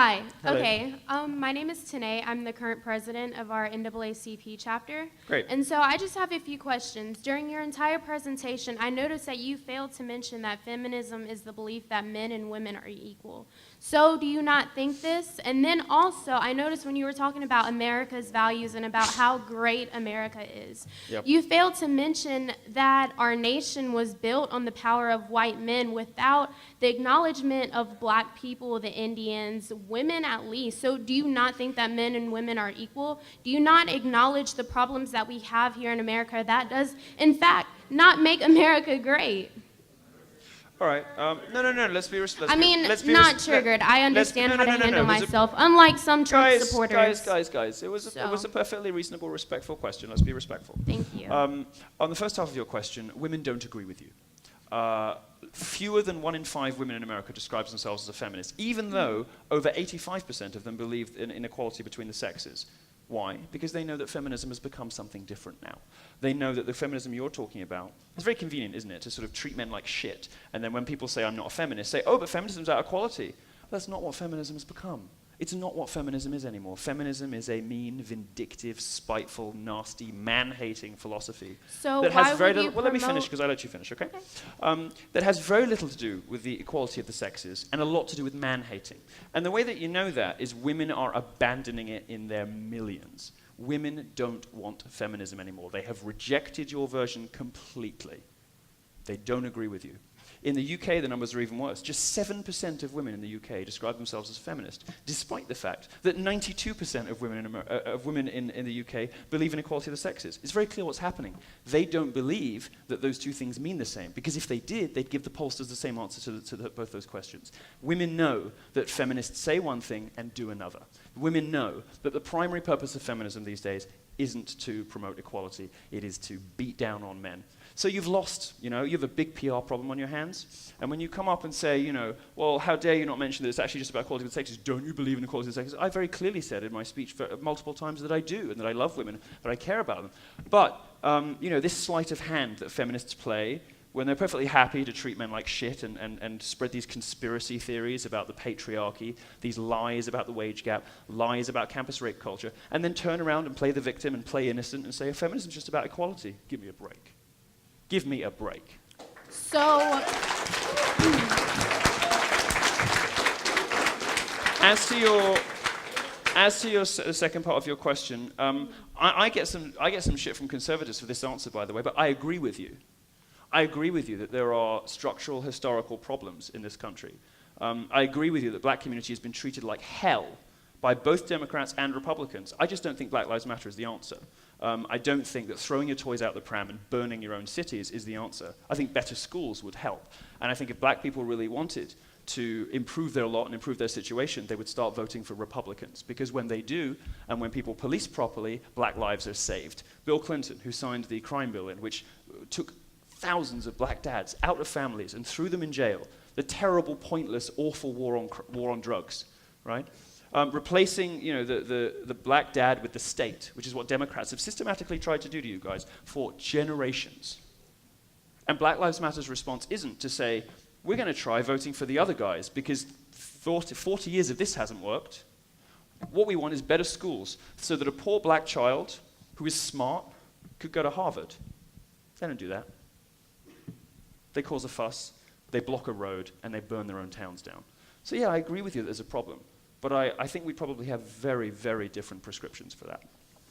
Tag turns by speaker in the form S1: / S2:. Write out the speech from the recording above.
S1: Hi.
S2: Hello.
S1: Okay. My name is Tanae. I'm the current president of our NAACP chapter.
S2: Great.
S1: And so I just have a few questions. During your entire presentation, I noticed that you failed to mention that feminism is the belief that men and women are equal. So do you not think this? And then also, I noticed when you were talking about America's values and about how great America is,
S2: Yep.
S1: you failed to mention that our nation was built on the power of white men without the acknowledgement of black people, the Indians, women at least. So do you not think that men and women are equal? Do you not acknowledge the problems that we have here in America that does, in fact, not make America great?
S2: All right. No. Let's be respectful.
S1: I mean, not triggered. I understand how to handle myself, unlike some Trump supporters.
S2: Guys. It was a perfectly reasonable, respectful question. Let's be respectful.
S1: Thank you.
S2: On the first half of your question, women don't agree with you. Fewer than 1 in 5 women in America describes themselves as a feminist, even though over 85% of them believe in inequality between the sexes. Why? Because they know that feminism has become something different now. They know that the feminism you're talking about, it's very convenient, isn't it, to sort of treat men like shit, and then when people say, I'm not a feminist, say, oh, but feminism's out of quality. That's not what feminism has become. It's not what feminism is anymore. Feminism is a mean, vindictive, spiteful, nasty, man-hating philosophy.
S1: So
S2: that
S1: why
S2: has very
S1: would you
S2: little, well, let me
S1: promote-
S2: finish, because I let you finish, okay? That has very little to do with the equality of the sexes, and a lot to do with man-hating. And the way that you know that is women are abandoning it in their millions. Women don't want feminism anymore. They have rejected your version completely. They don't agree with you. In the UK, the numbers are even worse. Just 7% of women in the UK describe themselves as feminist, despite the fact that 92% of women in the UK believe in equality of the sexes. It's very clear what's happening. They don't believe that those two things mean the same, because if they did, they'd give the pollsters the same answer to both those questions. Women know that feminists say one thing and do another. Women know that the primary purpose of feminism these days isn't to promote equality, it is to beat down on men. So you've lost, you have a big PR problem on your hands. And when you come up and say, well, how dare you not mention that it's actually just about equality of the sexes? Don't you believe in equality of the sexes? I very clearly said in my speech multiple times that I do, and that I love women, that I care about them. But, this sleight of hand that feminists play, when they're perfectly happy to treat men like shit and spread these conspiracy theories about the patriarchy, these lies about the wage gap, lies about campus rape culture, and then turn around and play the victim and play innocent and say, feminism's just about equality. Give me a break. Give me a break.
S1: So,
S2: as to your second part of your question, I get some shit from conservatives for this answer, by the way, but I agree with you. I agree with you that there are structural historical problems in this country. I agree with you that black community has been treated like hell by both Democrats and Republicans. I just don't think Black Lives Matter is the answer. I don't think that throwing your toys out the pram and burning your own cities is the answer. I think better schools would help. And I think if black people really wanted to improve their lot and improve their situation, they would start voting for Republicans. Because when they do, and when people police properly, black lives are saved. Bill Clinton, who signed the crime bill in which took thousands of black dads out of families and threw them in jail, the terrible, pointless, awful war on drugs, right? Replacing, the black dad with the state, which is what Democrats have systematically tried to do to you guys for generations. And Black Lives Matter's response isn't to say, we're going to try voting for the other guys because 40 years of this hasn't worked. What we want is better schools so that a poor black child who is smart could go to Harvard. They don't do that. They cause a fuss, they block a road, and they burn their own towns down. So yeah, I agree with you that there's a problem. But I think we probably have very, very different prescriptions for that.